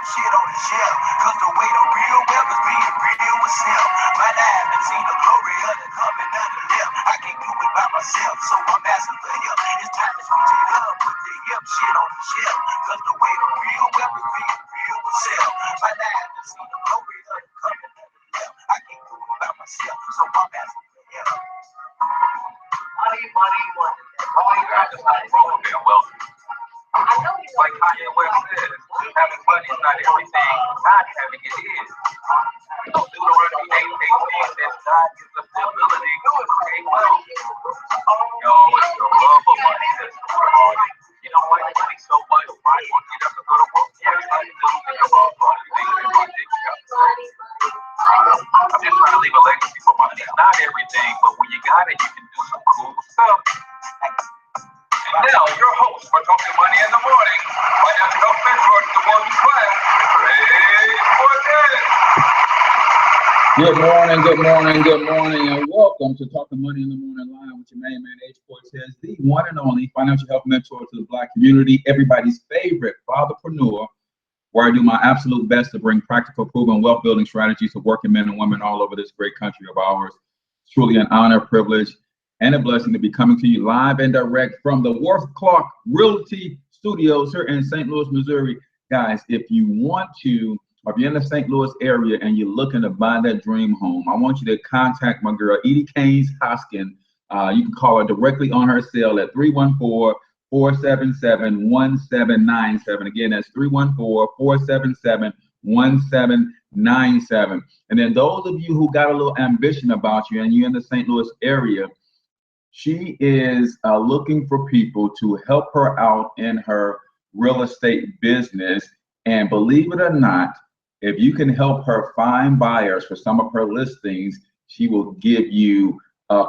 shit on the shelf. Cause the way the real wealth is being real with self. My life and see the glory of the coming of the left. I can't do it by myself, so I'm asking for help. It's time to switch it up, put the hip shit on the shelf. Cause the way the real wealth is being real with self. My life and see the glory of the coming of the left. I can't do it by myself, so I'm asking for help. Money, money, money. All you got is not wrong with being wealthy. Like Kanye West says, having money is not everything. God having it is. Deuteronomy 8:18 says God gives us the ability to create wealth. Yo, it's the love of money that's you don't like money so much, why you get up and go to work? Everybody knows that you're all money. I'm just trying to leave a legacy for money. It's not everything, but when you got it, you can do some cool stuff. And now, your host for Talking Money in the Morning, financial health mentor to the working class, H Cortez. Good morning, good morning, good morning, and welcome to Talking Money in the Morning Live with your main man, H Cortez, the one and only financial health mentor to the Black community, everybody's favorite fatherpreneur, where I do my absolute best to bring practical, proven wealth building strategies to working men and women all over this great country of ours. It's truly an honor, privilege, and a blessing to be coming to you live and direct from the Worth Clark Realty Studios here in St. Louis, Missouri. Guys, if you want to, or if you're in the St. Louis area and you're looking to buy that dream home, I want you to contact my girl, Edie Haynes-Hoskin. You can call her directly on her cell at 314-477-1797. Again, that's 314-477-1797. And then those of you who got a little ambition about you and you're in the St. Louis area, she is looking for people to help her out in her real estate business. And believe it or not, if you can help her find buyers for some of her listings, she will give you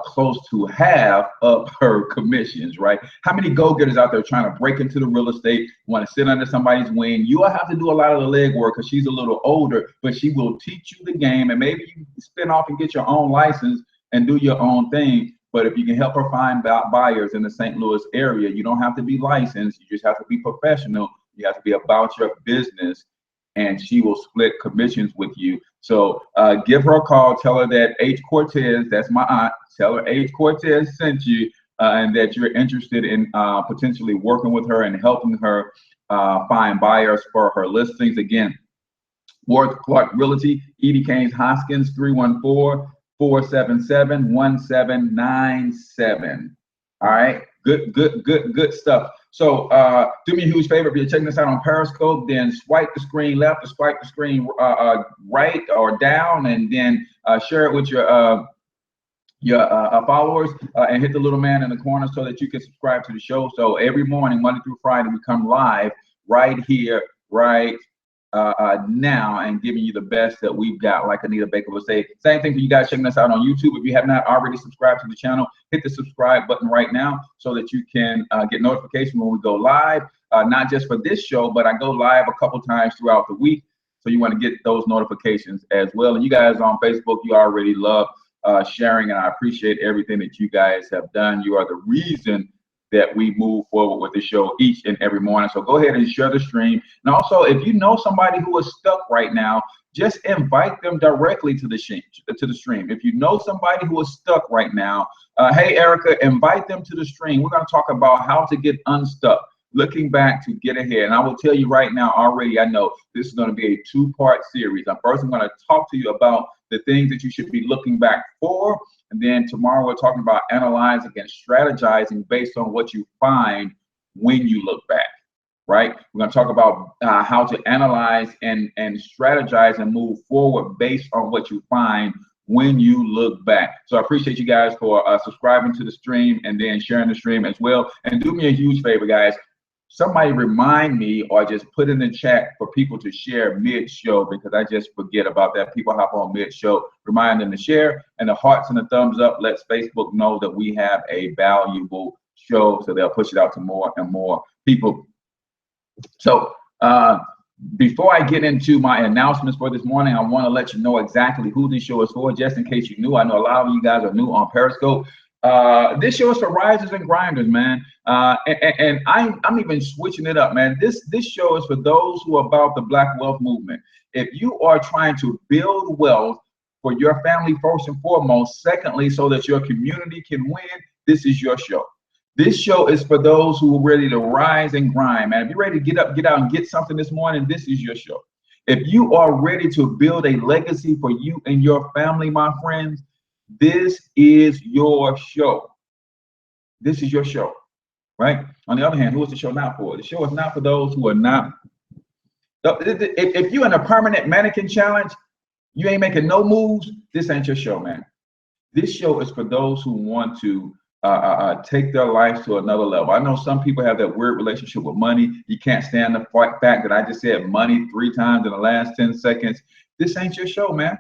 close to half of her commissions, right? How many go-getters out there trying to break into the real estate, want to sit under somebody's wing? You will have to do a lot of the legwork because she's a little older, but she will teach you the game, and maybe you spin off and get your own license and do your own thing. But if you can help her find buyers in the St. Louis area, you don't have to be licensed. You just have to be professional. You have to be about your business, and she will split commissions with you. So give her a call. Tell her that H Cortez, that's my aunt, tell her H Cortez sent you and that you're interested in potentially working with her and helping her find buyers for her listings. Again, Worth Clark Realty, Edie Haynes-Hoskin, 314-477-1797. All right, good stuff. So do me a huge favor, if you're checking this out on Periscope, then swipe the screen left or swipe the screen right or down, and then share it with your followers, and hit the little man in the corner so that you can subscribe to the show. So every morning, Monday through Friday, we come live right here, right now, and giving you the best that we've got. Like Anita Baker would say, same thing for you guys checking us out on YouTube. If you have not already subscribed to the channel, hit the subscribe button right now so that you can get notification when we go live, not just for this show, but I go live a couple times throughout the week, so you want to get those notifications as well. And you guys on Facebook, you already love sharing, and I appreciate everything that you guys have done. You are the reason that we move forward with the show each and every morning. So go ahead and share the stream. And also, if you know somebody who is stuck right now, just invite them directly to the stream. If you know somebody who is stuck right now, hey, Erica, invite them to the stream. We're going to talk about how to get unstuck, looking back to get ahead. And I will tell you right now already, I know this is going to be a two-part series. First, I'm going to talk to you about the things that you should be looking back for. And then tomorrow we're talking about analyzing and strategizing based on what you find when you look back, right? We're going to talk about how to analyze and strategize and move forward based on what you find when you look back. So I appreciate you guys for subscribing to the stream and then sharing the stream as well. And do me a huge favor, guys. Somebody remind me or just put in the chat for people to share mid-show, because I just forget about that. People hop on mid-show, remind them to share, and the hearts and the thumbs up lets Facebook know that we have a valuable show, so they'll push it out to more and more people. So before I get into my announcements for this morning, I want to let you know exactly who this show is for, just in case you're new. I know a lot of you guys are new on Periscope. This show is for risers and grinders, man. And I'm even switching it up, man. This show is for those who are about the Black Wealth Movement. If you are trying to build wealth for your family first and foremost, secondly, so that your community can win, this is your show. This show is for those who are ready to rise and grind, man. If you're ready to get up, get out, and get something this morning, this is your show. If you are ready to build a legacy for you and your family, my friends, this is your show. This is your show, right? On the other hand, who is the show not for? The show is not for those who are not. If you're in a permanent mannequin challenge, you ain't making no moves, this ain't your show, man. This show is for those who want to take their lives to another level. I know some people have that weird relationship with money. You can't stand the fact that I just said money 3 times in the last 10 seconds. This ain't your show, man.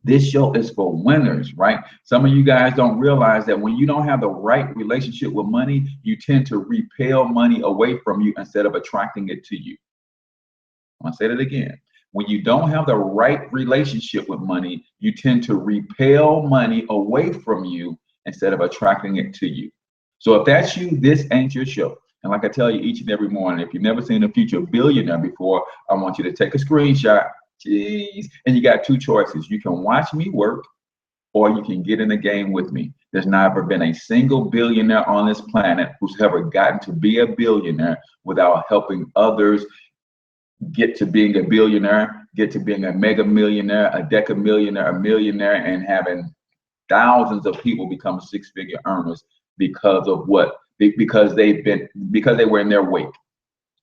This show is for winners, right? Some of you guys don't realize that when you don't have the right relationship with money, you tend to repel money away from you instead of attracting it to you. I'm gonna say that again. When you don't have the right relationship with money, you tend to repel money away from you instead of attracting it to you. So if that's you, this ain't your show. And like I tell you each and every morning, if you've never seen a future billionaire before, I want you to take a screenshot. Jeez. And you got 2 choices. You can watch me work, or you can get in the game with me. There's never been a single billionaire on this planet who's ever gotten to be a billionaire without helping others get to being a billionaire, get to being a mega millionaire, a decamillionaire, a millionaire, and having thousands of people become 6-figure earners because of what? Because they were in their wake,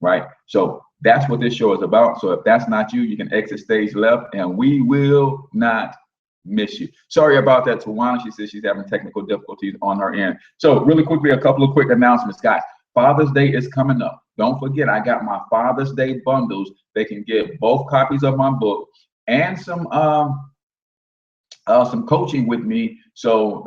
right? So that's what this show is about. So if that's not you, you can exit stage left, and we will not miss you. Sorry about that, Tawana. She says she's having technical difficulties on her end. So really quickly, a couple of quick announcements, guys. Father's Day is coming up. Don't forget, I got my Father's Day bundles. They can get both copies of my book and some coaching with me. So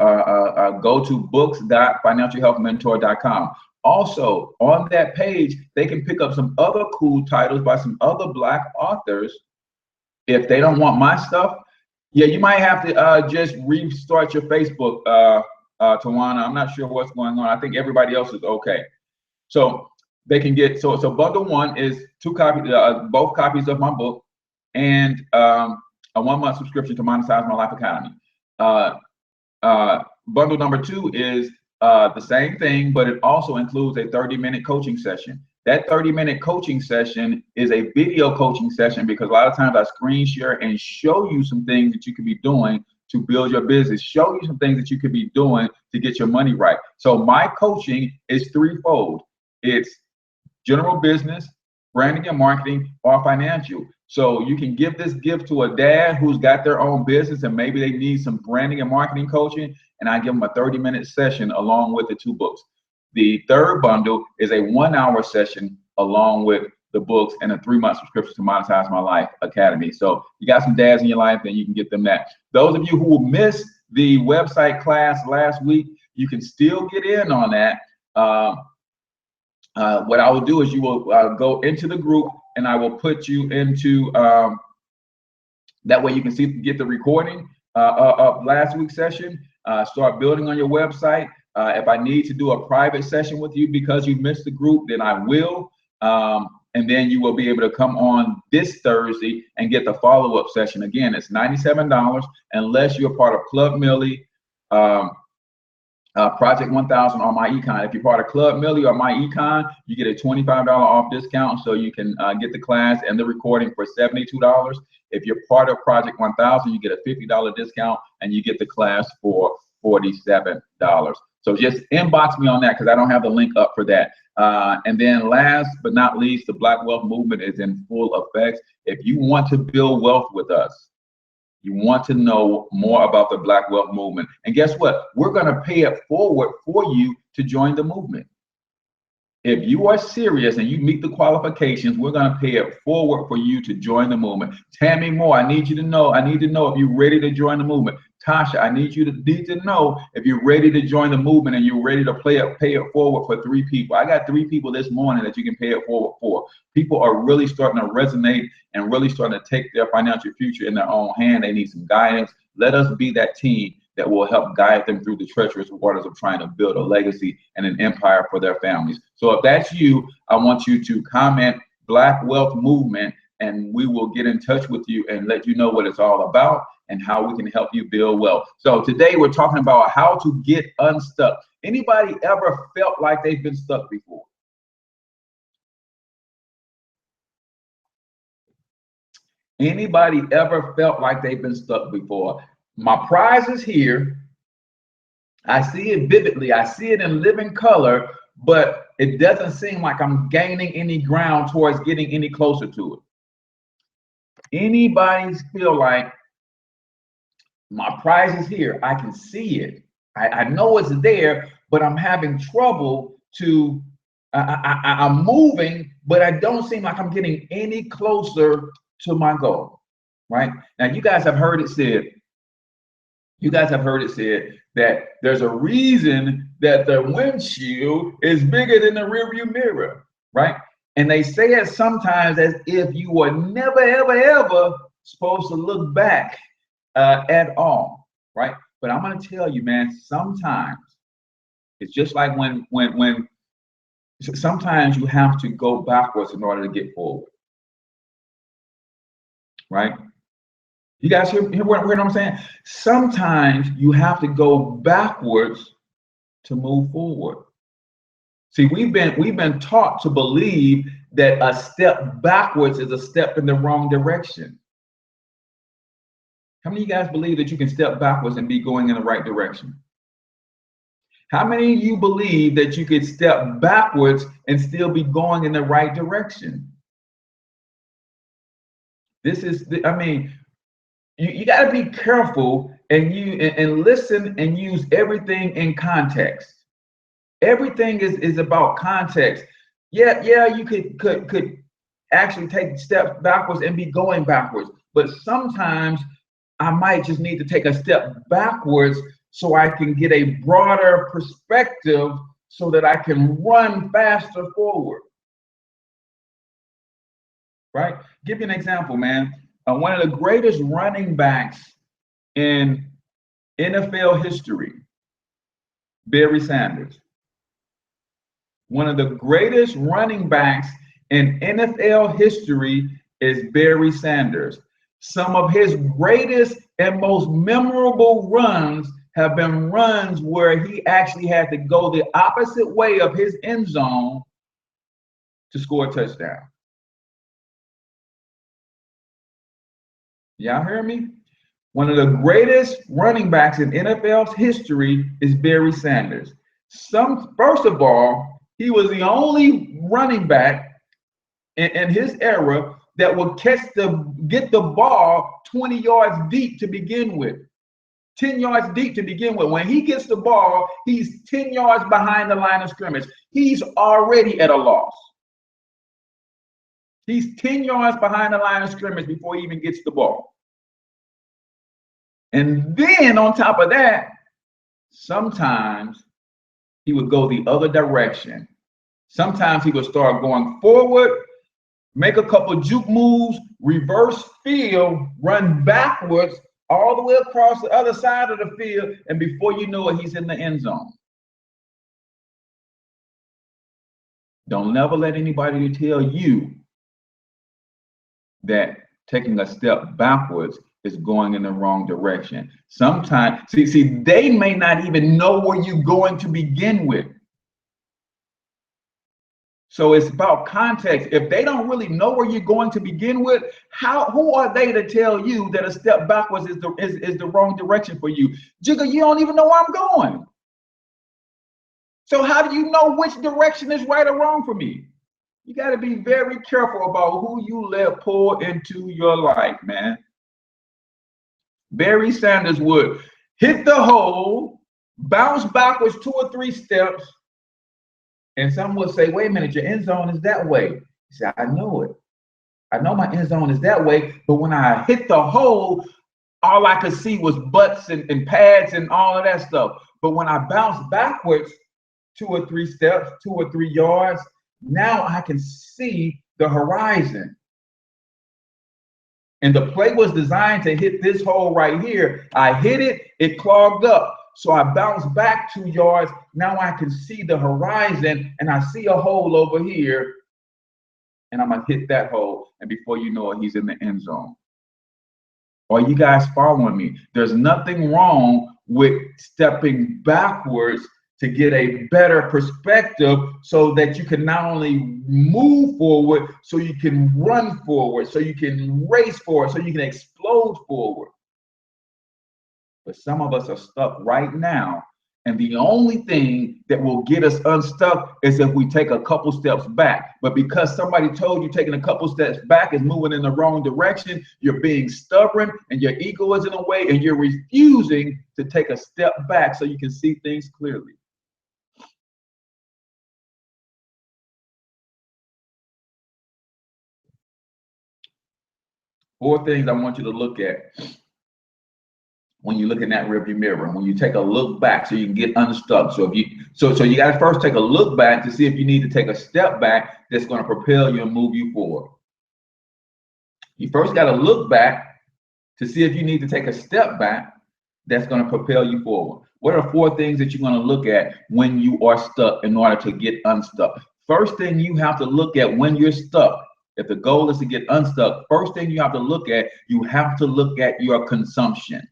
go to books.financialhealthmentor.com. Also, on that page, they can pick up some other cool titles by some other Black authors. If they don't want my stuff, yeah, you might have to just restart your Facebook, Tawana. I'm not sure what's going on. I think everybody else is okay. So they can get, so bundle 1 is 2 copies, both copies of my book, and a 1-month subscription to Monetize My Life Academy. Bundle number 2 is the same thing, but it also includes a 30-minute coaching session. That 30-minute coaching session is a video coaching session because a lot of times I screen share and show you some things that you could be doing to build your business, show you some things that you could be doing to get your money right. So my coaching is threefold. It's general business, branding and marketing, or financial. So you can give this gift to a dad who's got their own business and maybe they need some branding and marketing coaching, and I give them a 30-minute session along with the 2 books. The third bundle is a 1-hour session along with the books and a 3-month subscription to Monetize My Life Academy. So you got some dads in your life, then you can get them that. Those of you who missed the website class last week, you can still get in on that. What I will do is you will go into the group and I will put you into, that way you can get the recording of last week's session, start building on your website. If I need to do a private session with you because you missed the group, then I will. And then you will be able to come on this Thursday and get the follow-up session. Again, it's $97 unless you're part of Club Millie, Project 1000 or my econ. If you're part of Club Millie or my econ, you get a $25 off discount, so you can get the class and the recording for $72. If you're part of Project 1000, you get a $50 discount and you get the class for $47. So just inbox me on that because I don't have the link up for that. And then last but not least, the Black Wealth Movement is in full effect. If you want to build wealth with us, you want to know more about the Black Wealth Movement. And guess what? We're going to pay it forward for you to join the movement. If you are serious and you meet the qualifications, we're going to pay it forward for you to join the movement. Tammy Moore, I need to know if you're ready to join the movement. Tasha, I need to know if you're ready to join the movement and you're ready to pay it forward for 3 people. I got 3 people this morning that you can pay it forward for. People are really starting to resonate and really starting to take their financial future in their own hand. They need some guidance. Let us be that team that will help guide them through the treacherous waters of trying to build a legacy and an empire for their families. So if that's you, I want you to comment Black Wealth Movement, and we will get in touch with you and let you know what it's all about and how we can help you build wealth. So today we're talking about how to get unstuck. Anybody ever felt like they've been stuck before? Anybody ever felt like they've been stuck before? My prize is here. I see it vividly. I see it in living color, but it doesn't seem like I'm gaining any ground towards getting any closer to it. Anybody feel like my prize is here? I can see it. I know it's there, but I'm having trouble to, I'm moving, but I don't seem like I'm getting any closer to my goal, right? Now, you guys have heard it said, that there's a reason that the windshield is bigger than the rearview mirror, right? And they say it sometimes as if you were never, ever, ever supposed to look back at all, right? But I'm gonna tell you, man, sometimes it's just like when sometimes you have to go backwards in order to get forward, right? You guys hear what I'm saying? Sometimes you have to go backwards to move forward. See, we've been taught to believe that a step backwards is a step in the wrong direction. How many of you guys believe that you can step backwards and be going in the right direction? How many of you believe that you could step backwards and still be going in the right direction? This is, I mean, you got to be careful and listen and use everything in context. Everything is about context. Yeah, you could actually take steps backwards and be going backwards, but sometimes I might just need to take a step backwards so I can get a broader perspective so that I can run faster forward. Right? Give you an example, man. One of the greatest running backs in NFL history, Barry Sanders. One of the greatest running backs in NFL history is Barry Sanders. Some of his greatest and most memorable runs have been runs where he actually had to go the opposite way of his end zone to score a touchdown. Y'all hear me? One of the greatest running backs in NFL's history is Barry Sanders. First of all, he was the only running back in his era that would get the ball 20 yards deep to begin with. 10 yards deep to begin with. When he gets the ball, he's 10 yards behind the line of scrimmage. He's already at a loss. He's 10 yards behind the line of scrimmage before he even gets the ball. And then on top of that, sometimes he would go the other direction. Sometimes he would start going forward, make a couple juke moves, reverse field, run backwards all the way across the other side of the field, and before you know it, he's in the end zone. Don't never let anybody tell you that taking a step backwards is going in the wrong direction. Sometimes, see, they may not even know where you're going to begin with. So it's about context. If they don't really know where you're going to begin with, who are they to tell you that a step backwards is the wrong direction for you? Jigga, you don't even know where I'm going. So how do you know which direction is right or wrong for me? You got to be very careful about who you let pour into your life, man. Barry Sanders would hit the hole, bounce backwards 2 or 3 steps, and some would say, wait a minute, your end zone is that way. He said, I know it. I know my end zone is that way, but when I hit the hole, all I could see was butts and pads and all of that stuff. But when I bounced backwards 2 or 3 steps, 2 or 3 yards, now I can see the horizon. And the plate was designed to hit this hole right here. I hit it, it clogged up. So I bounced back 2 yards. Now I can see the horizon and I see a hole over here. And I'm going to hit that hole. And before you know it, he's in the end zone. Are you guys following me? There's nothing wrong with stepping backwards to get a better perspective so that you can not only move forward, so you can run forward, so you can race forward, so you can explode forward. But some of us are stuck right now. And the only thing that will get us unstuck is if we take a couple steps back. But because somebody told you taking a couple steps back is moving in the wrong direction, you're being stubborn and your ego is in the way and you're refusing to take a step back so you can see things clearly. Four things I want you to look at when you look in that rearview mirror, when you take a look back so you can get unstuck. So if you so you got to first take a look back to see if you need to take a step back that's going to propel you and move you forward. You first got to look back to see if you need to take a step back that's going to propel you forward. What are 4 things that you're going to look at when you are stuck in order to get unstuck? First thing you have to look at when you're stuck, if the goal is to get unstuck, first thing you have to look at your consumption.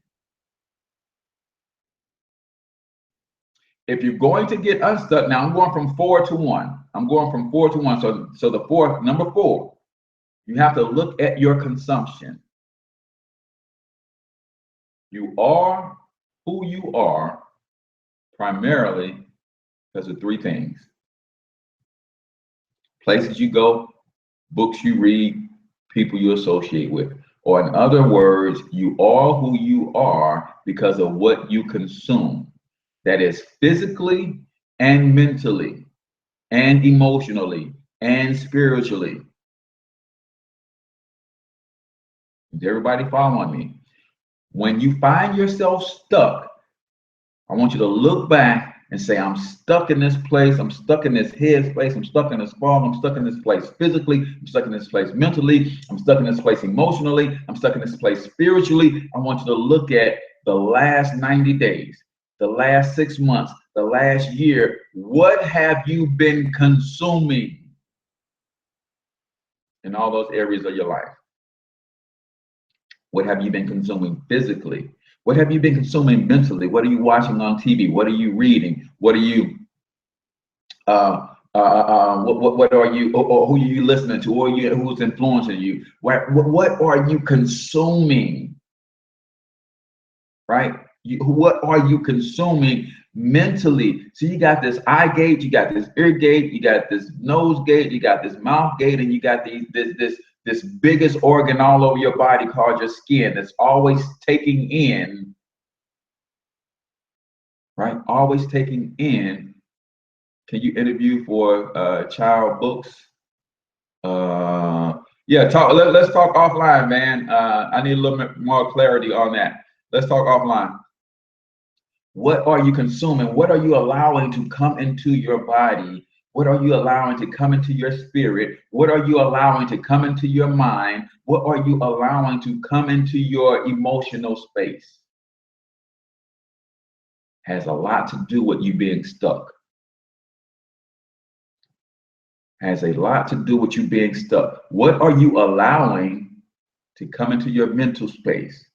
If you're going to get unstuck, now I'm going from 4 to 1. I'm going from 4 to 1. So the fourth, number 4, you have to look at your consumption. You are who you are primarily because of 3 things. Places you go, books you read, people you associate with. Or in other words, you are who you are because of what you consume. That is physically and mentally and emotionally and spiritually. Is everybody following me? When you find yourself stuck, I want you to look back and say, I'm stuck in this place. I'm stuck in this headspace. I'm stuck in this fog. I'm stuck in this place physically. I'm stuck in this place mentally. I'm stuck in this place emotionally. I'm stuck in this place spiritually. I want you to look at the last 90 days, the last 6 months, the last year. What have you been consuming in all those areas of your life? What have you been consuming physically? What have you been consuming mentally? What are you watching on TV? What are you reading? What are you what are you, or who are you listening to, or who's influencing you? What are you consuming? Right? What are you consuming mentally? So you got this eye gate, you got this ear gate, you got this nose gate, you got this mouth gate, and you got this biggest organ all over your body called your skin that's always taking in, right? Always taking in. Can you interview for child books? Yeah, let's talk offline, man. I need a little bit more clarity on that. Let's talk offline. What are you consuming? What are you allowing to come into your body? What are you allowing to come into your spirit? What are you allowing to come into your mind? What are you allowing to come into your emotional space? Has a lot to do with you being stuck. Has a lot to do with you being stuck. What are you allowing to come into your mental space?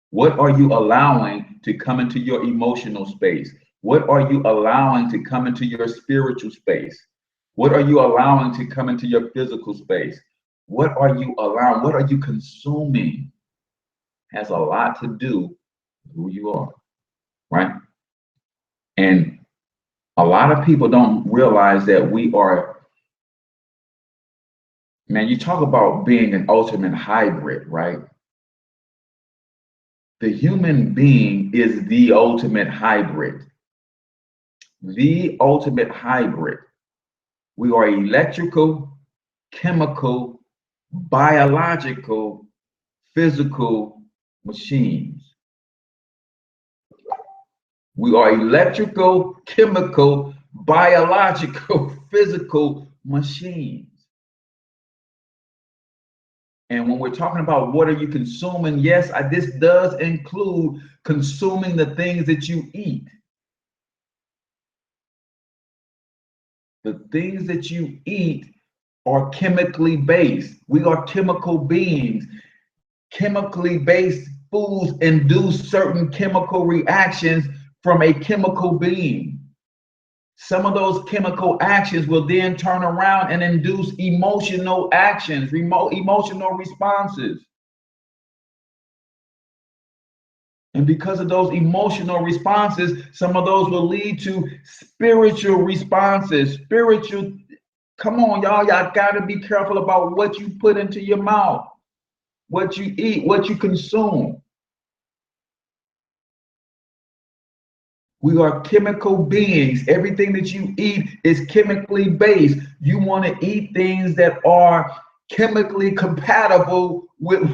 What are you allowing to come into your emotional space? What are you allowing to come into your spiritual space? What are you allowing to come into your physical space? What are you allowing? What are you consuming? Has a lot to do with who you are, right? And a lot of people don't realize that we are, man, you talk about being an ultimate hybrid, right? The human being is the ultimate hybrid. The ultimate hybrid. We are electrical, chemical, biological, physical machines. We are electrical, chemical, biological, physical machines. And when we're talking about what are you consuming, yes, this does include consuming the things that you eat. The things that you eat are chemically based. We are chemical beings. Chemically based foods induce certain chemical reactions from a chemical being. Some of those chemical actions will then turn around and induce emotional actions, emotional responses. And because of those emotional responses, some of those will lead to spiritual responses. Come on, y'all got to be careful about what you put into your mouth, what you eat, what you consume. We are chemical beings. Everything that you eat is chemically based. You want to eat things that are chemically compatible with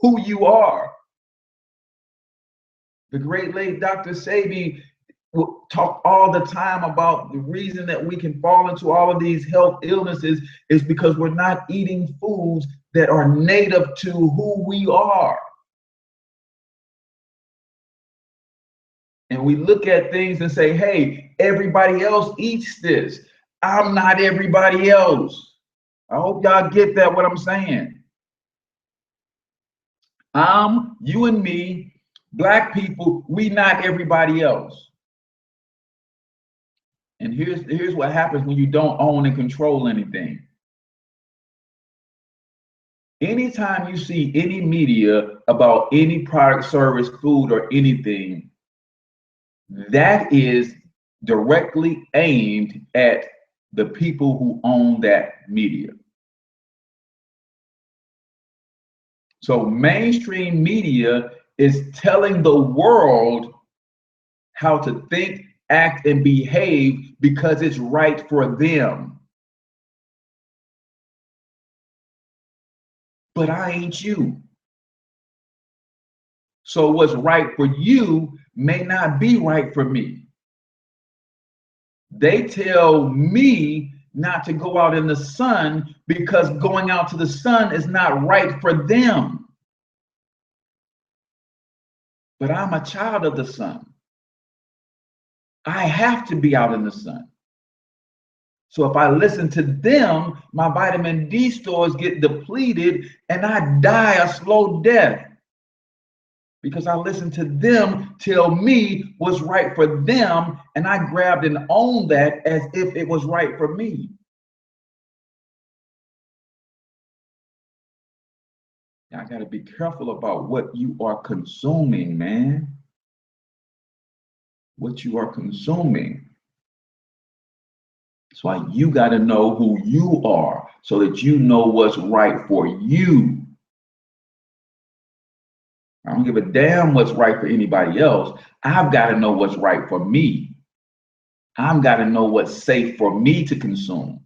who you are. The great late Dr. Sebi will talk all the time about the reason that we can fall into all of these health illnesses is because we're not eating foods that are native to who we are. And we look at things and say, hey, everybody else eats this. I'm not everybody else. I hope y'all get that, what I'm saying. You and me, Black people, we not everybody else. And here's what happens when you don't own and control anything. Anytime you see any media about any product, service, food, or anything, that is directly aimed at the people who own that media. So mainstream media is telling the world how to think, act, and behave because it's right for them. But I ain't you. So what's right for you may not be right for me. They tell me not to go out in the sun because going out to the sun is not right for them. But I'm a child of the sun. I have to be out in the sun. So if I listen to them, my vitamin D stores get depleted and I die a slow death. Because I listened to them tell me what's right for them, and I grabbed and owned that as if it was right for me. Now, I got to be careful about what you are consuming, man. What you are consuming. That's why you got to know who you are so that you know what's right for you. I don't give a damn what's right for anybody else. I've got to know what's right for me. I've got to know what's safe for me to consume.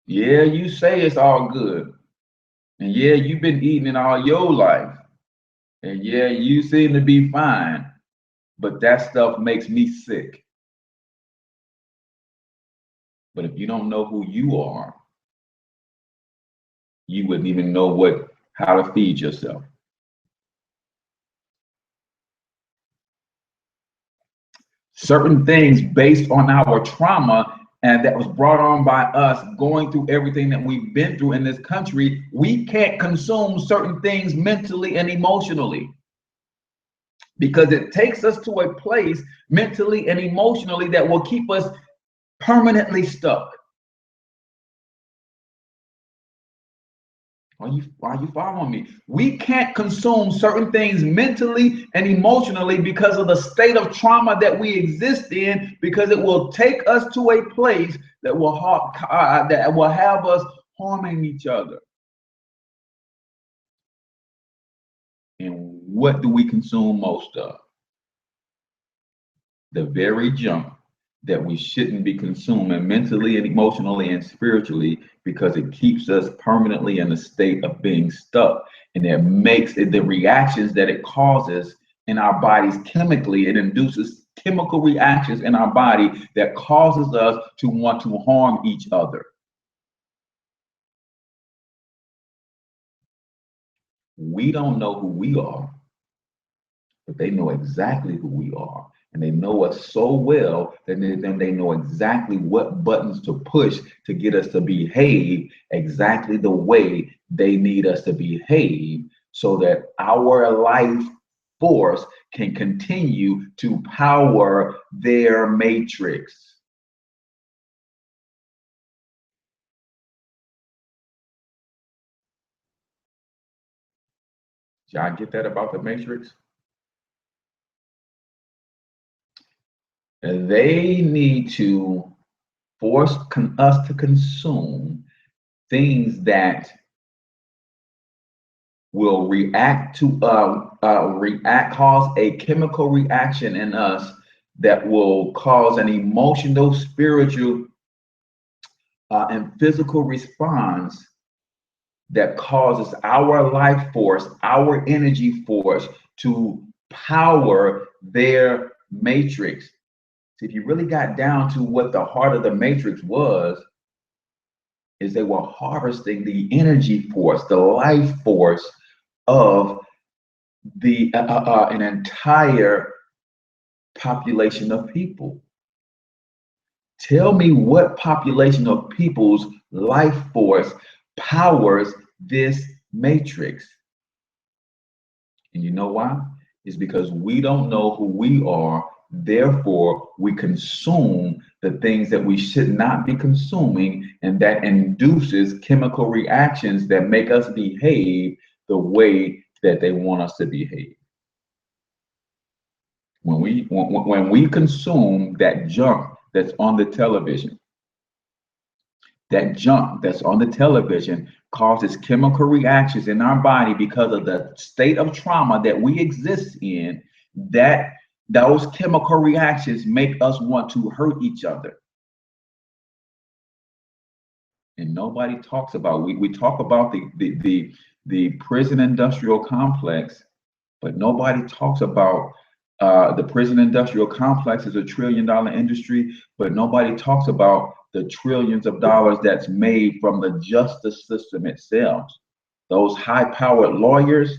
Yeah, you say it's all good. And yeah, you've been eating it all your life. And yeah, you seem to be fine. But that stuff makes me sick. But if you don't know who you are, you wouldn't even know how to feed yourself. Certain things based on our trauma and that was brought on by us going through everything that we've been through in this country, we can't consume certain things mentally and emotionally because it takes us to a place mentally and emotionally that will keep us permanently stuck. Are you following me? We can't consume certain things mentally and emotionally because of the state of trauma that we exist in, because it will take us to a place that will have us harming each other. And what do we consume most of? The very junk that we shouldn't be consuming mentally and emotionally and spiritually, because it keeps us permanently in a state of being stuck. And it makes it, the reactions that it causes in our bodies chemically, it induces chemical reactions in our body that causes us to want to harm each other. We don't know who we are, but they know exactly who we are. And they know us so well that then they know exactly what buttons to push to get us to behave exactly the way they need us to behave so that our life force can continue to power their matrix. Y'all get that about the matrix? And they need to force us to consume things that will react to cause a chemical reaction in us that will cause an emotional, spiritual, and physical response that causes our life force, our energy force to power their matrix. See, if you really got down to what the heart of the matrix was, is they were harvesting the energy force, the life force of the an entire population of people. Tell me what population of people's life force powers this matrix. And you know why? It's because we don't know who we are. Therefore, we consume the things that we should not be consuming, and that induces chemical reactions that make us behave the way that they want us to behave. When we consume that junk that's on the television, that junk that's on the television causes chemical reactions in our body because of the state of trauma that we exist in, that those chemical reactions make us want to hurt each other. And nobody talks about, we talk about the prison industrial complex, but nobody talks about the prison industrial complex is $1 trillion industry, but nobody talks about the trillions of dollars that's made from the justice system itself. Those high-powered lawyers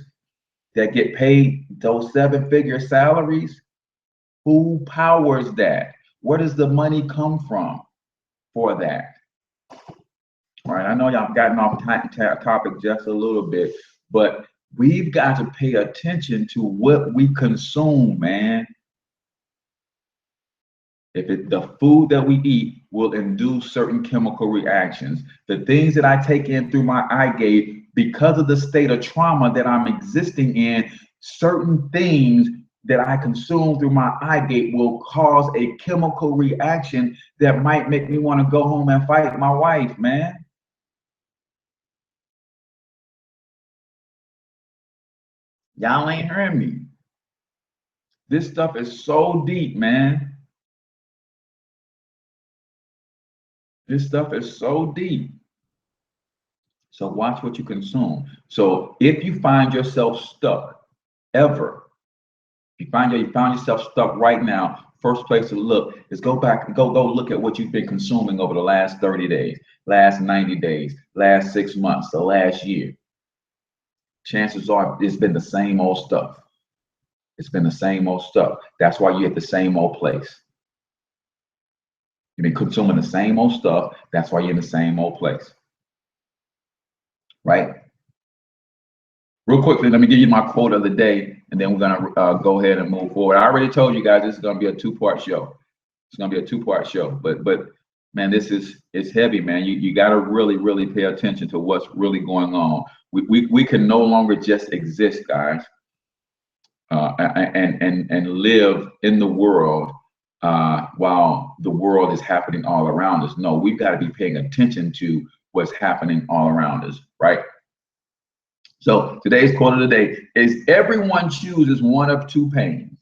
that get paid those 7-figure salaries, who powers that? Where does the money come from for that? All right, I know y'all gotten off topic just a little bit, but we've got to pay attention to what we consume, man. The food that we eat will induce certain chemical reactions. The things that I take in through my eye gate, because of the state of trauma that I'm existing in, certain things that I consume through my eye gate will cause a chemical reaction that might make me want to go home and fight my wife, man. Y'all ain't hearing me. This stuff is so deep, man. This stuff is so deep. So watch what you consume. So if you find yourself stuck ever, you found yourself stuck right now, first place to look is go back and go look at what you've been consuming over the last 30 days, last 90 days, last 6 months, the last year. Chances are it's been the same old stuff. It's been the same old stuff. That's why you're at the same old place. You've been consuming the same old stuff. That's why you're in the same old place. Right? Real quickly, let me give you my quote of the day, and then we're gonna go ahead and move forward. I already told you guys this is gonna be a 2-part show. It's gonna be a 2-part show, but man, it's heavy, man. You gotta really pay attention to what's really going on. We can no longer just exist, guys, and live in the world while the world is happening all around us. No, we've got to be paying attention to what's happening all around us, right? So today's quote of the day is: everyone chooses one of 2 pains,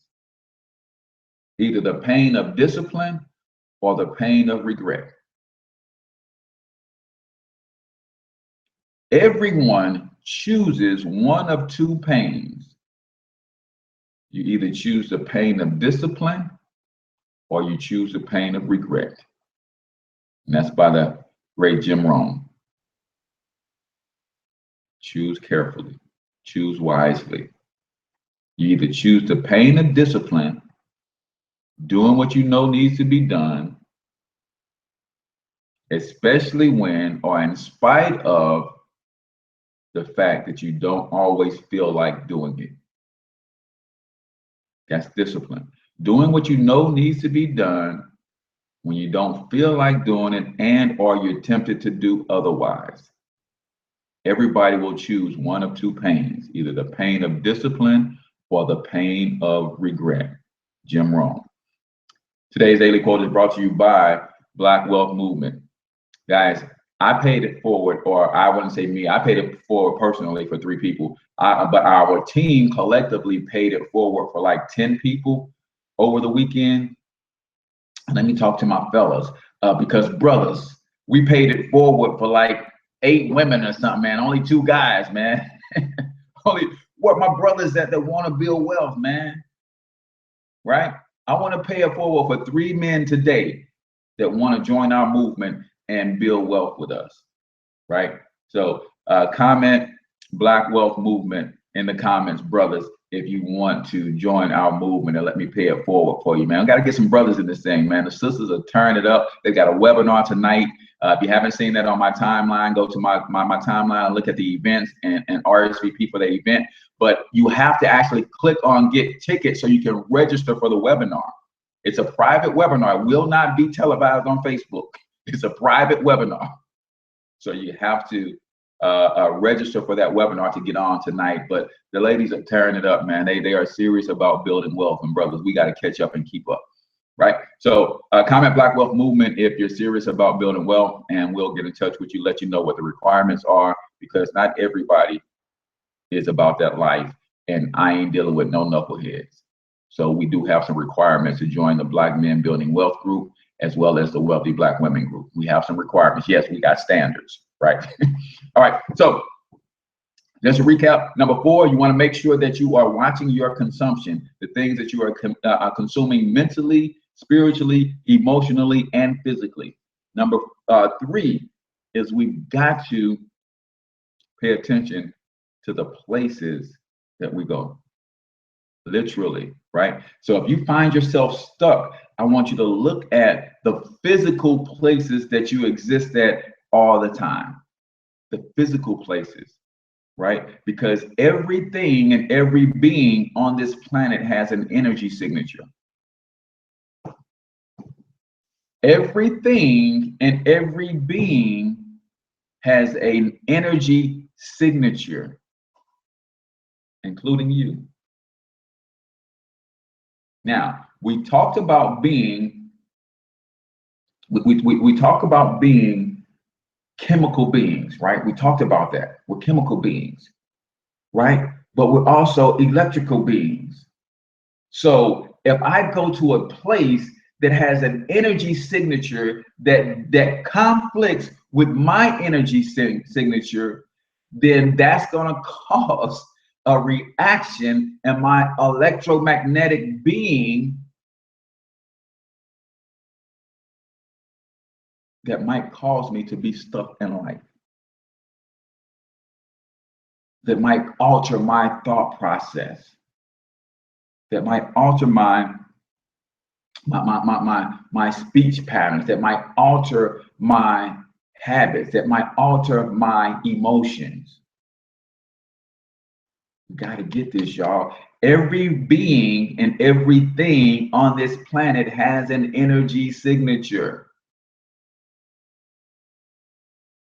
either the pain of discipline or the pain of regret. Everyone chooses one of 2 pains. You either choose the pain of discipline or you choose the pain of regret. And that's by the great Jim Rohn. Choose carefully. Choose wisely. You either choose the pain of discipline, doing what you know needs to be done, especially when or in spite of the fact that you don't always feel like doing it. That's discipline. Doing what you know needs to be done when you don't feel like doing it and or you're tempted to do otherwise. Everybody will choose one of two pains, either the pain of discipline or the pain of regret. Jim Rohn. Today's daily quote is brought to you by Black Wealth Movement. Guys, I paid it forward, or I wouldn't say me, I paid it forward personally for 3 people, but our team collectively paid it forward for like 10 people over the weekend. And let me talk to my fellas, because brothers, we paid it forward for like 8 women or something, man. Only 2 guys, man. Only what my brothers that want to build wealth, man. Right? I want to pay it forward for 3 men today that want to join our movement and build wealth with us. Right? So comment Black Wealth Movement in the comments, brothers, if you want to join our movement and let me pay it forward for you, man. I got to get some brothers in this thing, man. The sisters are turning it up. They got a webinar tonight. If you haven't seen that on my timeline, go to my timeline and look at the events and RSVP for the event. But you have to actually click on get tickets so you can register for the webinar. It's a private webinar. It will not be televised on Facebook. It's a private webinar. So you have to register for that webinar to get on tonight. But the ladies are tearing it up, man. They are serious about building wealth, and brothers, we got to catch up and keep up, right? So comment Black Wealth Movement if you're serious about building wealth, and we'll get in touch with you, let you know what the requirements are, because not everybody is about that life, and I ain't dealing with no knuckleheads. So we do have some requirements to join the Black Men Building Wealth group, as well as the Wealthy Black Women group. We have some requirements. Yes, we got standards, right? All right, so just a recap. Number 4, you want to make sure that you are watching your consumption, the things that you are consuming mentally, spiritually, emotionally, and physically. Number 3 is we've got to pay attention to the places that we go. Literally, right? So if you find yourself stuck, I want you to look at the physical places that you exist at all the time. The physical places, right? Because everything and every being on this planet has an energy signature. Everything and every being has an energy signature, including you. Now, we talked about being, we talk about being chemical beings, right? We talked about that. We're chemical beings, right? But we're also electrical beings. So if I go to a place that has an energy signature that conflicts with my energy signature, then that's going to cause a reaction in my electromagnetic being that might cause me to be stuck in life, that might alter my thought process, that might alter my speech patterns, that might alter my habits, that might alter my emotions. You got to get this, y'all. Every being and everything on this planet has an energy signature.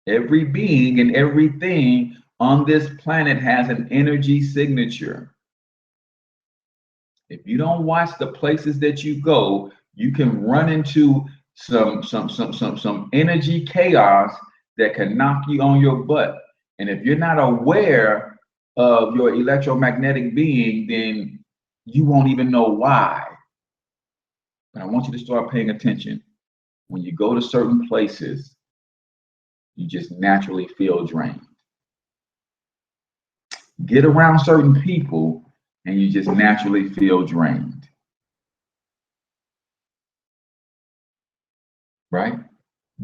Every being and everything on this planet has an energy signature. If you don't watch the places that you go, you can run into some energy chaos that can knock you on your butt. And if you're not aware of your electromagnetic being, then you won't even know why. But I want you to start paying attention. When you go to certain places, you just naturally feel drained. Get around certain people and you just naturally feel drained. Right?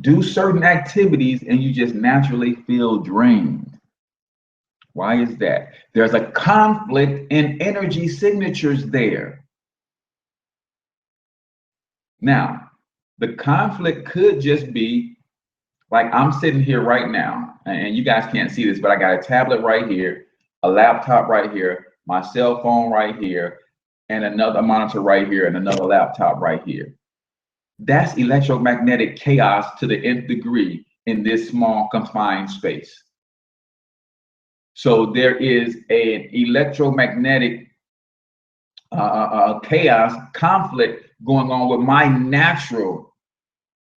Do certain activities and you just naturally feel drained. Why is that? There's a conflict in energy signatures there. Now, the conflict could just be like I'm sitting here right now, and you guys can't see this, but I got a tablet right here, a laptop right here, my cell phone right here, and another monitor right here, and another laptop right here. That's electromagnetic chaos to the nth degree in this small confined space. So there is an electromagnetic chaos, conflict going on with my natural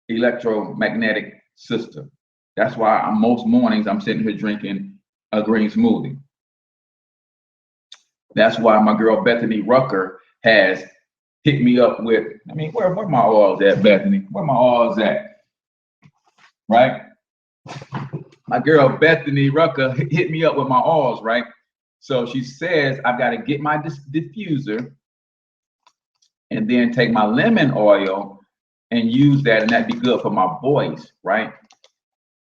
electromagnetic system. That's why most mornings I'm sitting here drinking a green smoothie. That's why my girl Bethany Rucker has hit me up with, I mean, where my oils at, Bethany? Where my oils at? Right? My girl Bethany Rucker hit me up with my oils, right? So she says I've got to get my diffuser and then take my lemon oil and use that, and that'd be good for my voice, right?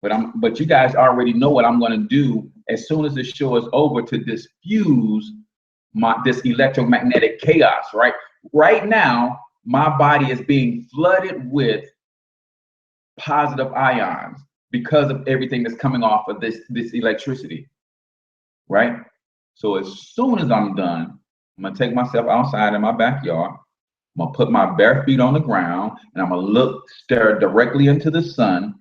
But you guys already know what I'm going to do as soon as the show is over to diffuse this electromagnetic chaos, right? Right now, my body is being flooded with positive ions because of everything that's coming off of this electricity, right? So as soon as I'm done, I'm gonna take myself outside in my backyard. I'm gonna put my bare feet on the ground, and I'm gonna stare directly into the sun,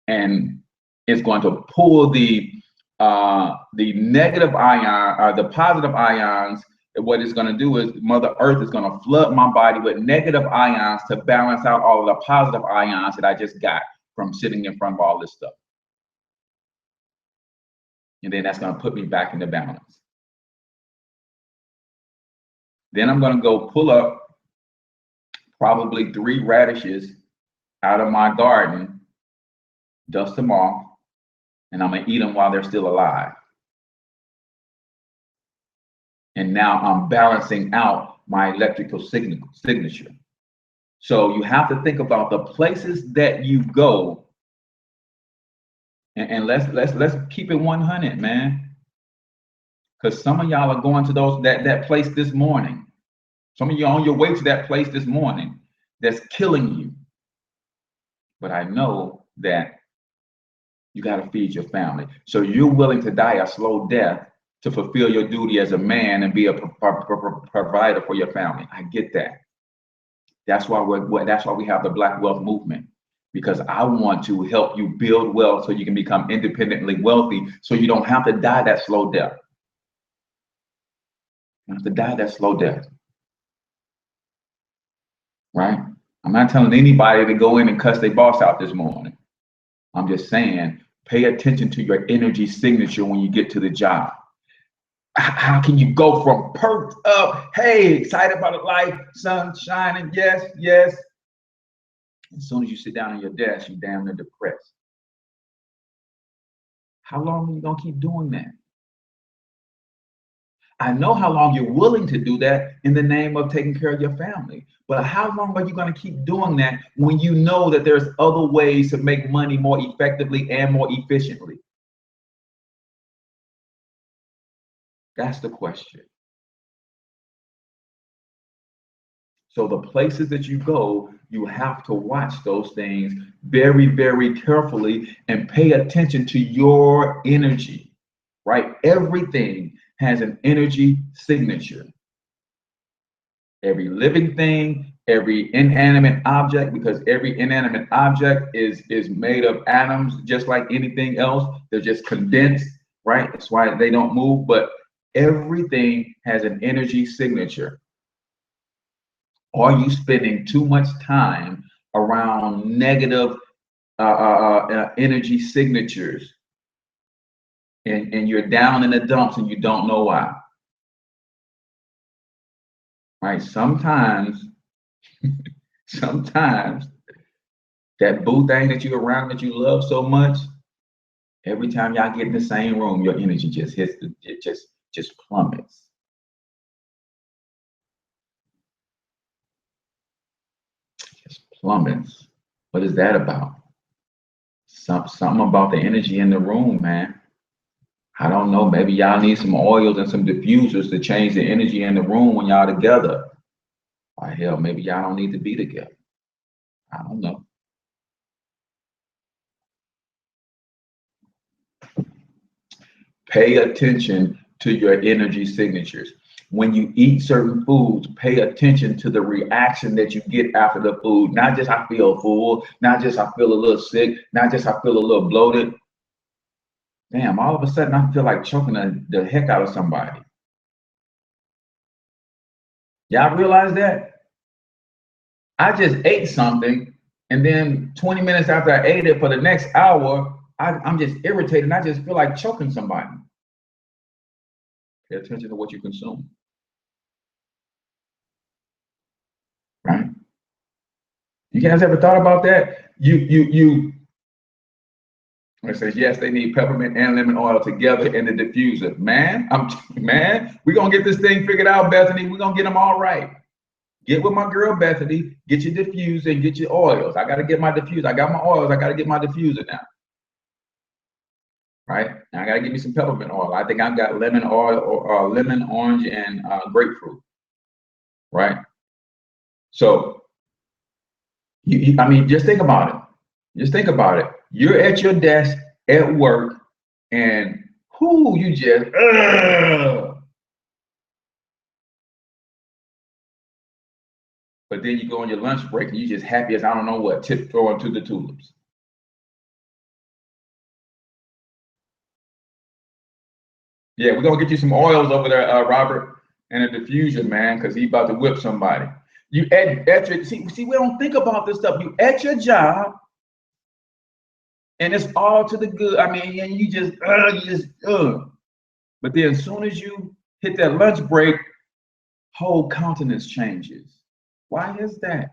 and it's going to pull the negative ion or the positive ions. What it's going to do is Mother Earth is going to flood my body with negative ions to balance out all of the positive ions that I just got from sitting in front of all this stuff. And then that's going to put me back into balance. Then I'm going to go pull up probably 3 radishes out of my garden, dust them off, and I'm going to eat them while they're still alive. And now I'm balancing out my electrical signature. So you have to think about the places that you go, and let's keep it 100, man. Because some of y'all are going to that place this morning. Some of you are on your way to that place this morning that's killing you. But I know that you got to feed your family. So you're willing to die a slow death to fulfill your duty as a man and be a provider for your family. I get that. That's why we have the Black Wealth Movement, because I want to help you build wealth so you can become independently wealthy, so you don't have to die that slow death. You have to die that slow death, right? I'm not telling anybody to go in and cuss their boss out this morning. I'm just saying, pay attention to your energy signature when you get to the job. How can you go from perked up, hey, excited about the life, sun shining, yes, yes. As soon as you sit down on your desk, you're damn near depressed. How long are you gonna keep doing that? I know how long you're willing to do that in the name of taking care of your family, but how long are you gonna keep doing that when you know that there's other ways to make money more effectively and more efficiently? That's the question. So the places that you go, you have to watch those things very, very carefully and pay attention to your energy, right? Everything has an energy signature. Every living thing, every inanimate object, because every inanimate object is made of atoms, just like anything else. They're just condensed, right? That's why they don't move, but everything has an energy signature. Are you spending too much time around negative energy signatures, and you're down in the dumps and you don't know why? Right? Sometimes that boo thing that you're around that you love so much, every time y'all get in the same room, your energy just hits it just plummets. Plummets. What is that about? Something about the energy in the room, man. I don't know, maybe y'all need some oils and some diffusers to change the energy in the room when y'all together. Or hell, maybe y'all don't need to be together. I don't know. Pay attention to your energy signatures. When you eat certain foods, pay attention to the reaction that you get after the food. Not just I feel full, not just I feel a little sick, not just I feel a little bloated. Damn, all of a sudden I feel like choking the heck out of somebody. Y'all realize that? I just ate something, and then 20 minutes after I ate it for the next hour, I'm just irritated and I just feel like choking somebody. Pay attention to what you consume. Right? You guys ever thought about that? It says yes, they need peppermint and lemon oil together in the diffuser. Man, we're gonna get this thing figured out, Bethany. We're gonna get them all right. Get with my girl Bethany, get your diffuser and get your oils. I gotta get my diffuser. I got my oils, I gotta get my diffuser now. Right? And I gotta get me some peppermint oil. I think I've got lemon oil or lemon, orange, and grapefruit. Right? So I mean, just think about it. Just think about it. You're at your desk at work, and you just but then you go on your lunch break and you just happy as I don't know what, tiptoeing to the tulips. Yeah, we're gonna get you some oils over there, Robert, and a diffuser, man, because he about to whip somebody. You at your see, we don't think about this stuff. You at your job, and it's all to the good. I mean, and you just. But then as soon as you hit that lunch break, whole countenance changes. Why is that?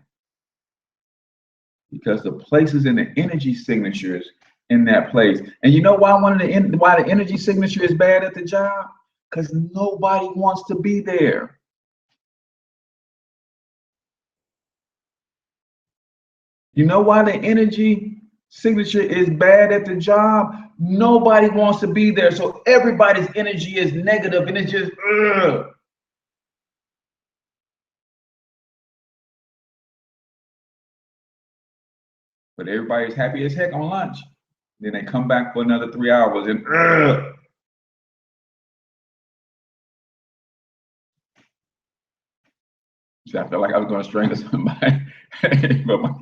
Because the places in the energy signatures in that place. And you know why why the energy signature is bad at the job? Because nobody wants to be there. You know why the energy signature is bad at the job? Nobody wants to be there. So everybody's energy is negative and it's just But everybody's happy as heck on lunch. Then they come back for another 3 hours and So I felt like I was going to strangle somebody. But my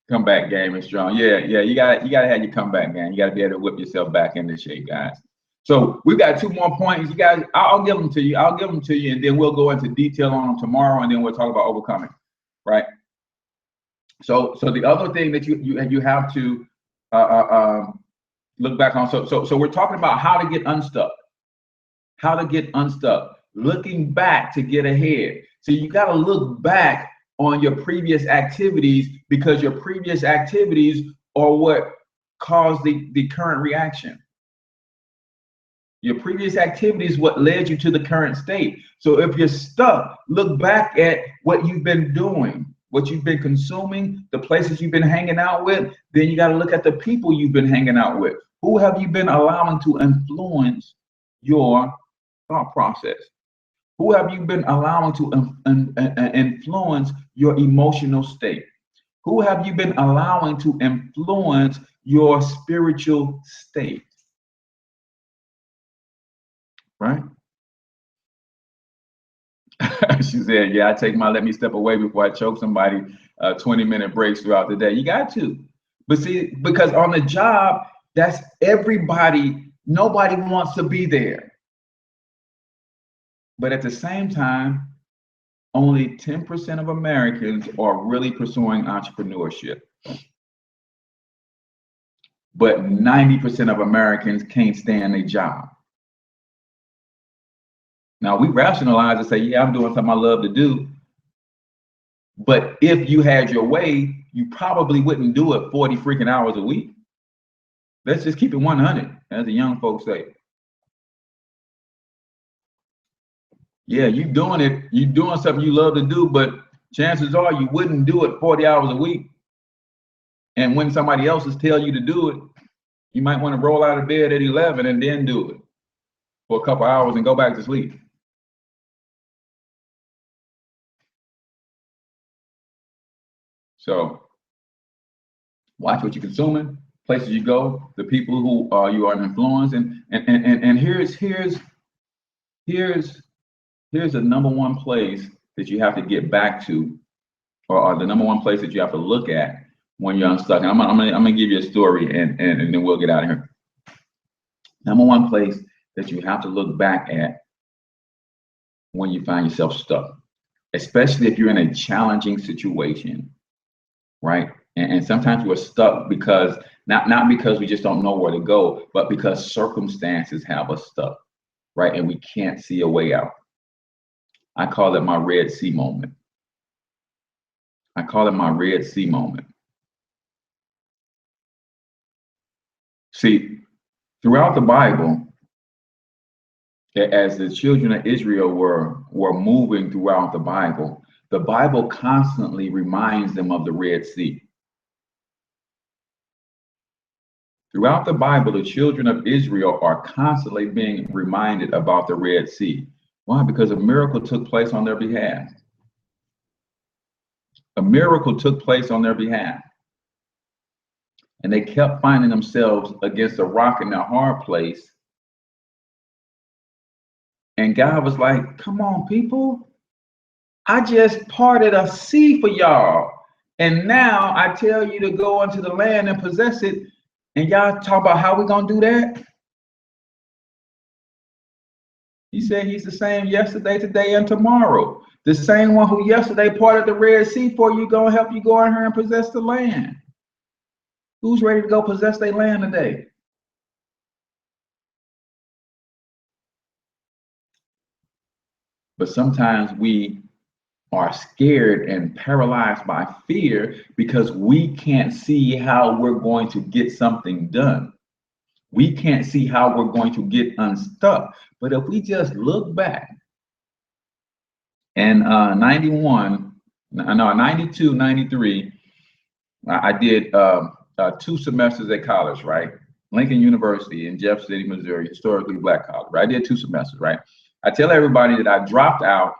comeback game is strong. Yeah, you gotta have your comeback game. You gotta be able to whip yourself back into shape, guys. So we've got 2 more points. You guys, I'll give them to you. And then we'll go into detail on them tomorrow, and then we'll talk about overcoming. Right. So the other thing that you have to look back on. So we're talking about how to get unstuck. How to get unstuck. Looking back to get ahead. So you got to look back on your previous activities, because your previous activities are what caused the current reaction. Your previous activities what led you to the current state. So if you're stuck, look back at what you've been doing, what you've been consuming, the places you've been hanging out with. Then you got to look at the people you've been hanging out with. Who have you been allowing to influence your thought process? Who have you been allowing to influence your emotional state? Who have you been allowing to influence your spiritual state? Right? She said, yeah, I take my let me step away before I choke somebody 20-minute breaks throughout the day. You got to. But see, because on the job, that's everybody. Nobody wants to be there. But at the same time, only 10% of Americans are really pursuing entrepreneurship. But 90% of Americans can't stand a job. Now, we rationalize and say, yeah, I'm doing something I love to do. But if you had your way, you probably wouldn't do it 40 freaking hours a week. Let's just keep it 100, as the young folks say. Yeah, you're doing something you love to do, but chances are you wouldn't do it 40 hours a week. And when somebody else is telling you to do it, you might want to roll out of bed at 11 and then do it. for a couple hours and go back to sleep. So watch what you're consuming, places you go, the people who you are influencing, and here's the number one place that you have to get back to, or the number one place that you have to look at when you're unstuck. And I'm gonna give you a story, and then we'll get out of here. Number one place that you have to look back at when you find yourself stuck, especially if you're in a challenging situation, right? And sometimes we're stuck because not because we just don't know where to go, but because circumstances have us stuck, right? And we can't see a way out. I call it my Red Sea moment. I call it my Red Sea moment. See, throughout the Bible, as the children of Israel were moving throughout the Bible constantly reminds them of the Red Sea. Throughout the Bible, the children of Israel are constantly being reminded about the Red Sea. Why? Because a miracle took place on their behalf. A miracle took place on their behalf. And they kept finding themselves against a rock in a hard place. And God was like, come on, people. I just parted a sea for y'all. And now I tell you to go into the land and possess it. And y'all talk about how we gonna do that? He said he's the same yesterday, today, and tomorrow. The same one who yesterday parted the Red Sea for you, gonna help you go in here and possess the land. Who's ready to go possess their land today? But sometimes we are scared and paralyzed by fear because we can't see how we're going to get something done. We can't see how we're going to get unstuck. But if we just look back, and 92, 93, I did 2 semesters at college, right? Lincoln University in Jeff City, Missouri, historically Black college, right? I did 2 semesters, right? I tell everybody that I dropped out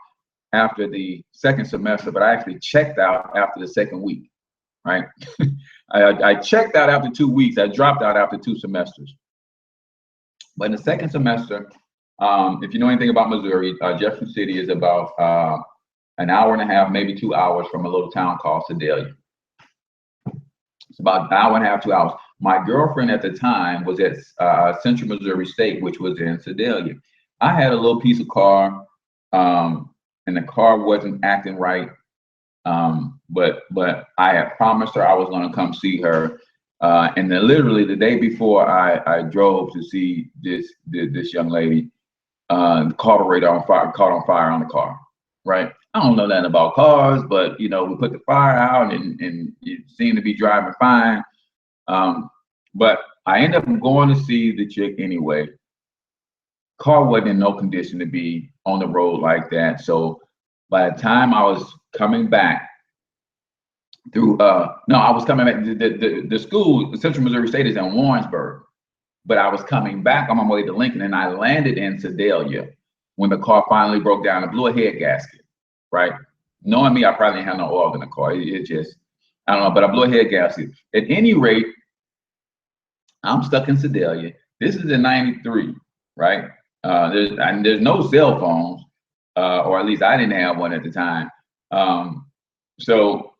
after the 2nd semester, but I actually checked out after the 2nd week, right? I checked out after 2 weeks. I dropped out after 2 semesters. But in the 2nd semester, if you know anything about Missouri, Jefferson City is about an hour and a half, maybe 2 hours from a little town called Sedalia. It's about an hour and a half, 2 hours. My girlfriend at the time was at Central Missouri State, which was in Sedalia. I had a little piece of car, and the car wasn't acting right. But I had promised her I was going to come see her. And then literally the day before I drove to see this young lady, the carburetor caught on fire on the car, right? I don't know nothing about cars, but you know, we put the fire out and it seemed to be driving fine. But I ended up going to see the chick anyway. Car wasn't in no condition to be on the road like that. So by the time I was coming back through, I was coming back, the school, Central Missouri State is in Warrensburg, but I was coming back on my way to Lincoln and I landed in Sedalia when the car finally broke down and blew a head gasket, right? Knowing me, I probably didn't have no oil in the car. It just, I don't know, but I blew a head gasket. At any rate, I'm stuck in Sedalia. This is in 93, right? There's no cell phones, or at least I didn't have one at the time. So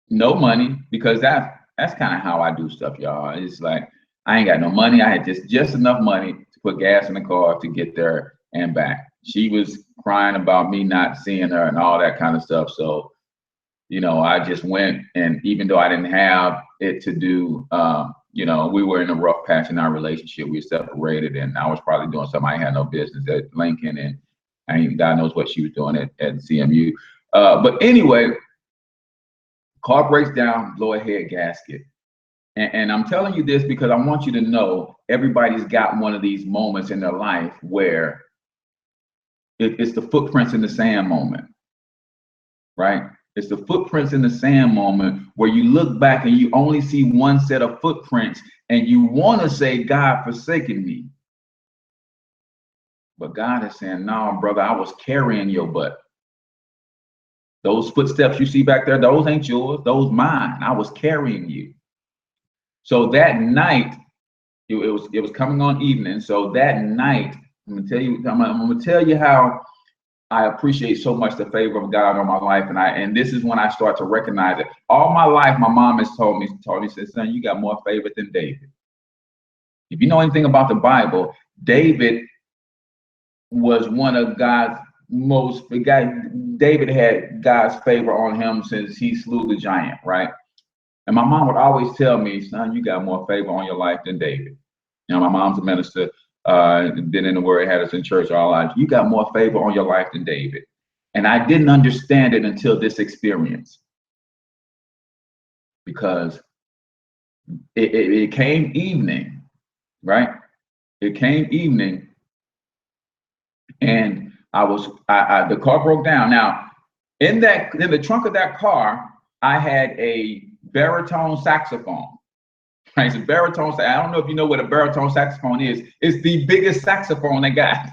no money, because that's kind of how I do stuff, y'all. It's like I ain't got no money. I had just enough money to put gas in the car to get there and back. She was crying about me not seeing her and all that kind of stuff. So, you know, I just went, and even though I didn't have it to do, you know, we were in a rough patch in our relationship. We separated, and I was probably doing something I had no business at Lincoln, and God knows what she was doing at CMU. But anyway, car breaks down, blow a head gasket. And I'm telling you this because I want you to know everybody's got one of these moments in their life where it's the footprints in the sand moment, right? It's the footprints in the sand moment where you look back and you only see one set of footprints and you want to say, God forsaken me. But God is saying, no, brother, I was carrying your butt. Those footsteps you see back there, those ain't yours, those mine. I was carrying you. So that night, it was coming on evening. So that night, I'm gonna tell you how I appreciate so much the favor of God on my life, and this is when I start to recognize it. All my life, my mom has told me, said, son, you got more favor than David. If you know anything about the Bible, David was one of God's most. David had God's favor on him since he slew the giant, right? And my mom would always tell me, son, you got more favor on your life than David. You know, my mom's a minister, been in the word, had us in church all life. You got more favor on your life than David. And I didn't understand it until this experience. Because it came evening, right? It came evening, and the car broke down. Now, in the trunk of that car, I had a baritone saxophone. Right, it's a baritone. I don't know if you know what a baritone saxophone is. It's the biggest saxophone they got.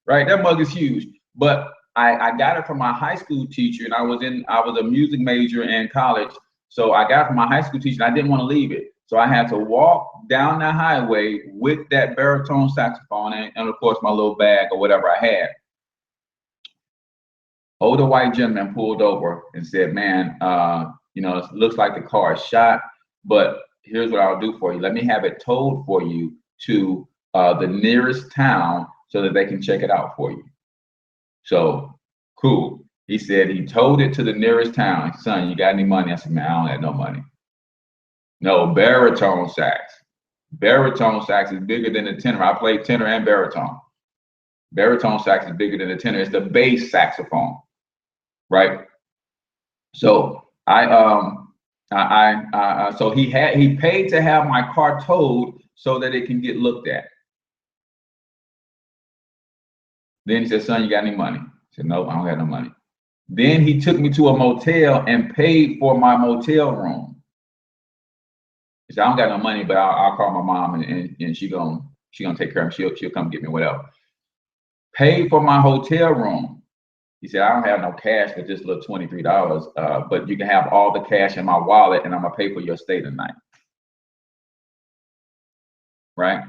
Right, that mug is huge. But I got it from my high school teacher, and I was a music major in college. So I got it from my high school teacher, and I didn't want to leave it. So I had to walk down the highway with that baritone saxophone and of course my little bag or whatever I had. Older white gentleman pulled over and said, man, it looks like the car is shot, but here's what I'll do for you. Let me have it towed for you to the nearest town so that they can check it out for you. So, cool. He said he towed it to the nearest town. Son, you got any money? I said, man, I don't have no money. No, baritone sax. Baritone sax is bigger than the tenor. I played tenor and baritone. Baritone sax is bigger than the tenor. It's the bass saxophone, right? So so he paid to have my car towed so that it can get looked at. Then he said, son, you got any money? I said, no, I don't have no money. Then he took me to a motel and paid for my motel room. He said, I don't got no money, but I'll call my mom and she gonna take care of me. She'll come get me, whatever. Paid for my hotel room. He said, I don't have no cash for just little $23, but you can have all the cash in my wallet and I'm gonna pay for your stay tonight. Right?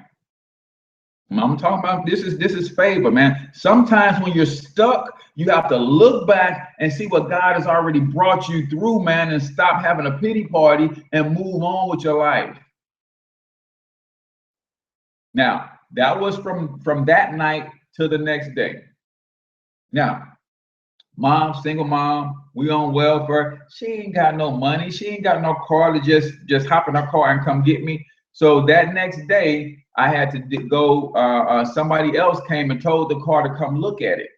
I'm talking about this is favor, man. Sometimes when you're stuck, you have to look back and see what God has already brought you through, man, and stop having a pity party and move on with your life. Now, that was from that night to the next day. Now, mom, single mom, we on welfare. She ain't got no money. She ain't got no car to just hop in her car and come get me. So that next day, I had to go. Somebody else came and told the car to come look at it,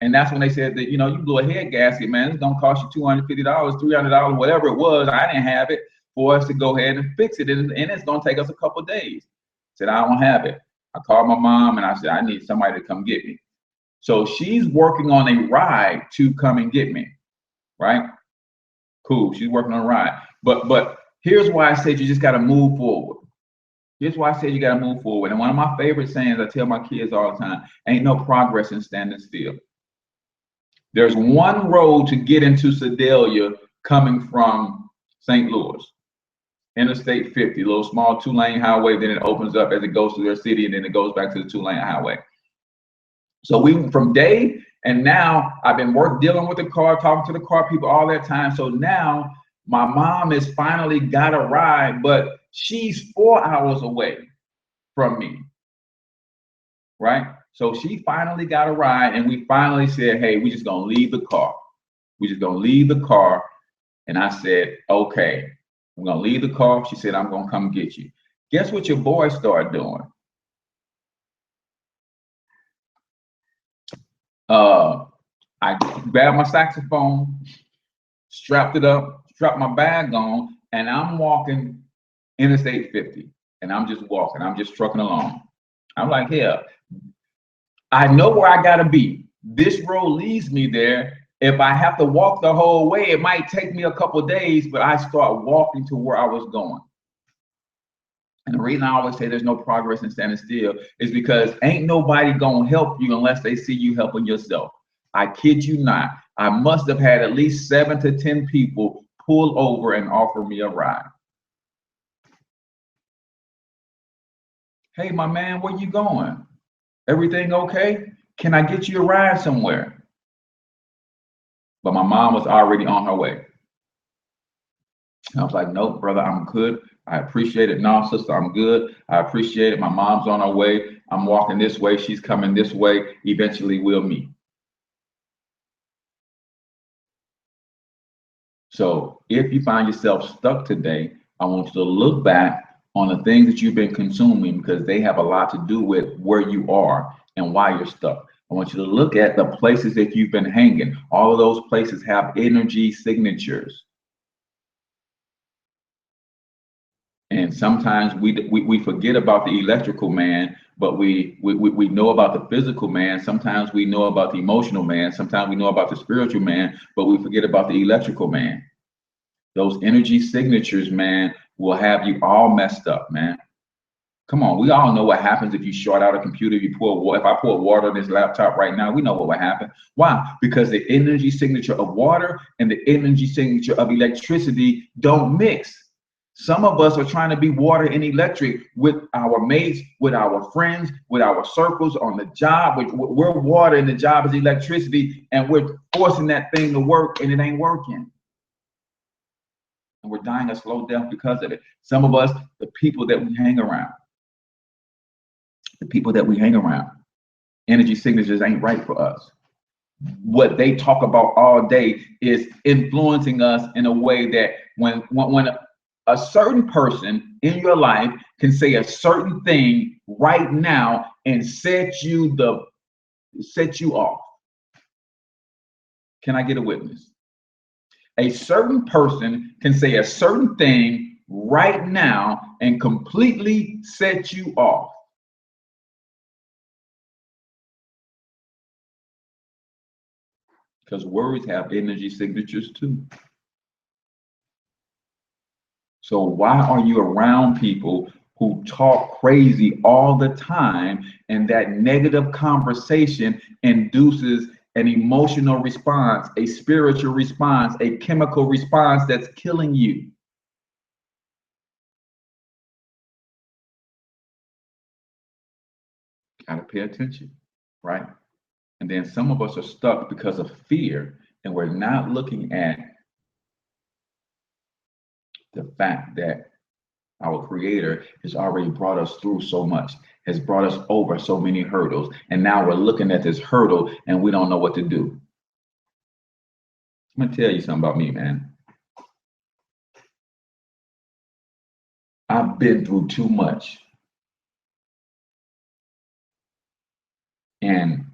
and that's when they said that you blew a head gasket, man. It's gonna cost you $250, $300, whatever it was. I didn't have it for us to go ahead and fix it, and it's gonna take us a couple of days. I said I don't have it. I called my mom and I said I need somebody to come get me. So she's working on a ride to come and get me, right? Cool. She's working on a ride, but here's why I said you just got to move forward. Here's why I said you got to move forward. And one of my favorite sayings I tell my kids all the time, ain't no progress in standing still. There's one road to get into Sedalia coming from St. Louis. Interstate 50, a little small 2-lane highway, then it opens up as it goes through their city, and then it goes back to the 2-lane highway. So we from day, and now I've been dealing with the car, talking to the car people all that time. So now my mom has finally got a ride, but she's 4 hours away from me, right? So she finally got a ride, and we finally said, hey, we just gonna leave the car. We just gonna leave the car. And I said, okay, we're gonna leave the car. She said, I'm gonna come get you. Guess what your boy started doing? I grabbed my saxophone, strapped it up, strapped my bag on, and I'm walking Interstate 50. And I'm just walking, I'm just trucking along. I'm like, yeah, I know where I gotta be. This road leads me there. If I have to walk the whole way, it might take me a couple of days, but I start walking to where I was going. And the reason I always say there's no progress in standing still is because ain't nobody gonna help you unless they see you helping yourself. I kid you not. I must have had at least 7 to 10 people pull over and offer me a ride. Hey, my man, where you going? Everything okay? Can I get you a ride somewhere? But my mom was already on her way. I was like, nope, brother, I'm good. I appreciate it. No, sister, I'm good. I appreciate it. My mom's on her way. I'm walking this way. She's coming this way. Eventually, we'll meet. So if you find yourself stuck today, I want you to look back on the things that you've been consuming because they have a lot to do with where you are and why you're stuck. I want you to look at the places that you've been hanging. All of those places have energy signatures. And sometimes we forget about the electrical man, but we know about the physical man. Sometimes we know about the emotional man. Sometimes we know about the spiritual man, but we forget about the electrical man. Those energy signatures, man, will have you all messed up, man. Come on, we all know what happens if you short out a computer. If I pour water on this laptop right now, we know what would happen. Why? Because the energy signature of water and the energy signature of electricity don't mix. Some of us are trying to be water and electric with our mates, with our friends, with our circles on the job. We're water and the job is electricity, and we're forcing that thing to work and it ain't working. And we're dying a slow death because of it. Some of us, the people that we hang around, energy signatures ain't right for us. What they talk about all day is influencing us in a way that when a certain person in your life can say a certain thing right now and set you off. Can I get a witness? A certain person can say a certain thing right now and completely set you off. Because words have energy signatures too. So why are you around people who talk crazy all the time, and that negative conversation induces an emotional response, a spiritual response, a chemical response that's killing you? Gotta pay attention, right? And then some of us are stuck because of fear, and we're not looking at the fact that our Creator has already brought us through so much, has brought us over so many hurdles, and now we're looking at this hurdle and we don't know what to do. I'm gonna tell you something about me, man. I've been through too much, and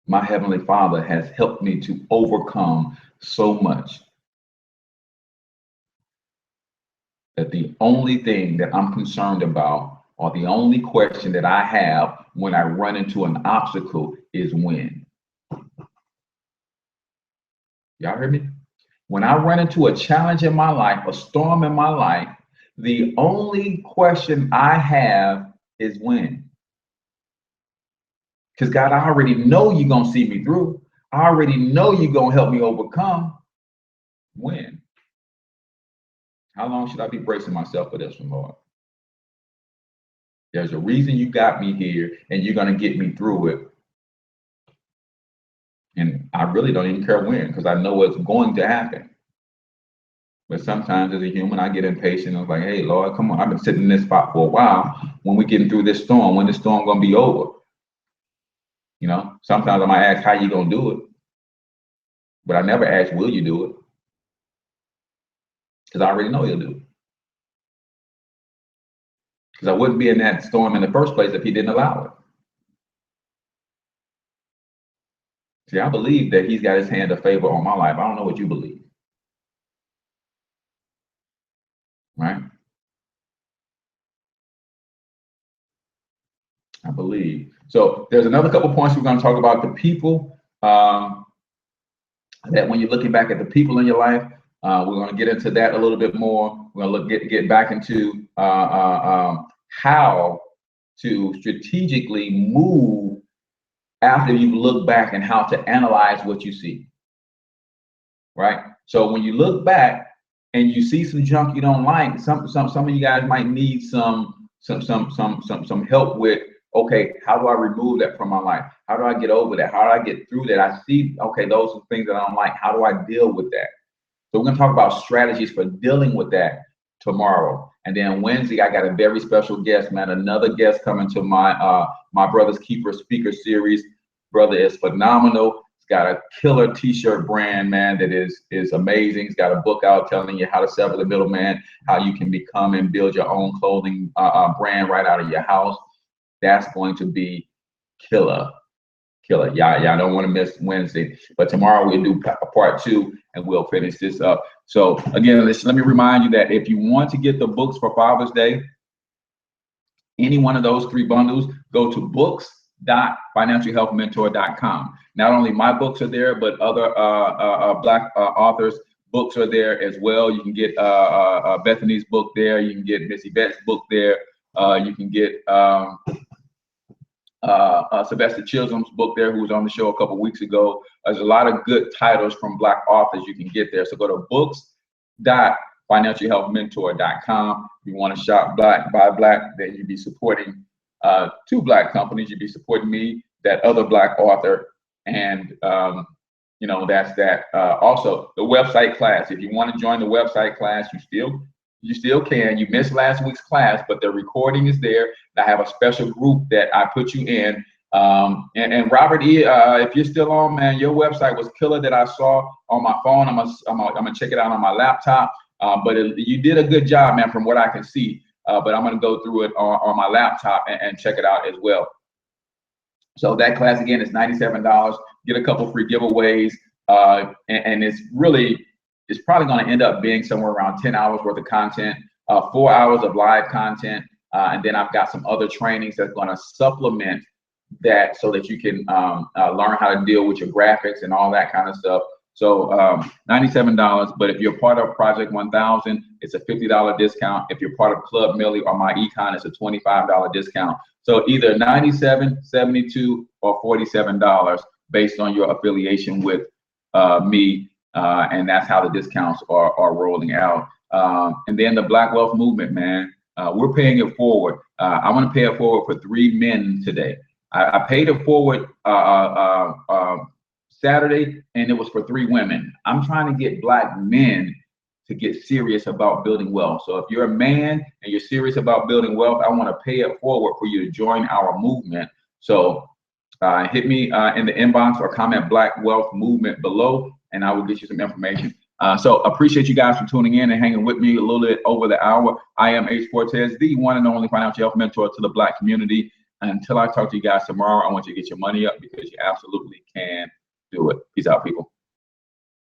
my Heavenly Father has helped me to overcome so much that the only thing that I'm concerned about, or the only question that I have when I run into an obstacle, is when. Y'all hear me? When I run into a challenge in my life, a storm in my life, the only question I have is when. Because God, I already know you're going to see me through. I already know you're going to help me overcome. When? How long should I be bracing myself for this one, Lord? There's a reason you got me here, and you're going to get me through it. And I really don't even care when, because I know what's going to happen. But sometimes as a human, I get impatient. I'm like, hey, Lord, come on. I've been sitting in this spot for a while. When we getting through this storm, when this storm going to be over? You know, sometimes I might ask, how you going to do it? But I never ask, will you do it? Because I already know he'll do it. Because I wouldn't be in that storm in the first place if he didn't allow it. See, I believe that he's got his hand of favor on my life. I don't know what you believe. Right? I believe. So there's another couple points we're going to talk about. The people, that when you're looking back at the people in your life, we're going to get into that a little bit more. We're going to get back into how to strategically move after you look back and how to analyze what you see, right? So when you look back and you see some junk you don't like, some of you guys might need some help with, okay, how do I remove that from my life? How do I get over that? How do I get through that? I see, okay, those are things that I don't like. How do I deal with that? So we're gonna talk about strategies for dealing with that tomorrow. And then Wednesday, I got a very special guest, man, another guest coming to my my Brother's Keeper speaker series. Brother is phenomenal. He's got a killer t-shirt brand, man, that is amazing. He's got a book out telling you how to sever the middleman, how you can become and build your own clothing brand right out of your house. That's going to be killer. Y'all don't want to miss Wednesday. But tomorrow we'll do part 2 and we'll finish this up. So again, let me remind you that if you want to get the books for Father's Day, any one of those 3 bundles, go to books.financialhealthmentor.com. Not only my books are there, but other Black authors' books are there as well. You can get Bethany's book there. You can get Miss Yvette's book there. You can get Sylvester Chisholm's book there, who was on the show a couple weeks ago. There's a lot of good titles from Black authors you can get there. So go to books.financialhealthmentor.com. If you want to shop Black, buy Black, then you'd be supporting 2 Black companies. You'd be supporting me, that other Black author, and you know, that's that. Also, the website class. If you want to join the website class, you still can. You missed last week's class, but the recording is there. I have a special group that I put you in. And Robert E., if you're still on, man, your website was killer that I saw on my phone. I'm gonna check it out on my laptop. But you did a good job, man, from what I can see. But I'm gonna go through it on my laptop and check it out as well. So that class again is $97. Get a couple free giveaways, and it's probably going to end up being somewhere around 10 hours worth of content, 4 hours of live content, and then I've got some other trainings that's going to supplement that so that you can learn how to deal with your graphics and all that kind of stuff. So $97, but if you're part of Project 1000, it's a $50 discount. If you're part of Club Millie or my econ, it's a $25 discount. So either $97, $72, or $47 based on your affiliation with me. And that's how the discounts are rolling out. And then the Black Wealth Movement, man, we're paying it forward. I want to pay it forward for 3 men today. I paid it forward Saturday, and it was for 3 women. I'm trying to get Black men to get serious about building wealth. So if you're a man and you're serious about building wealth, I want to pay it forward for you to join our movement. So hit me in the inbox or comment Black Wealth Movement below, and I will get you some information. So appreciate you guys for tuning in and hanging with me a little bit over the hour. I am H Cortez, the one and only financial health mentor to the Black community. Until I talk to you guys tomorrow, I want you to get your money up because you absolutely can do it. Peace out, people.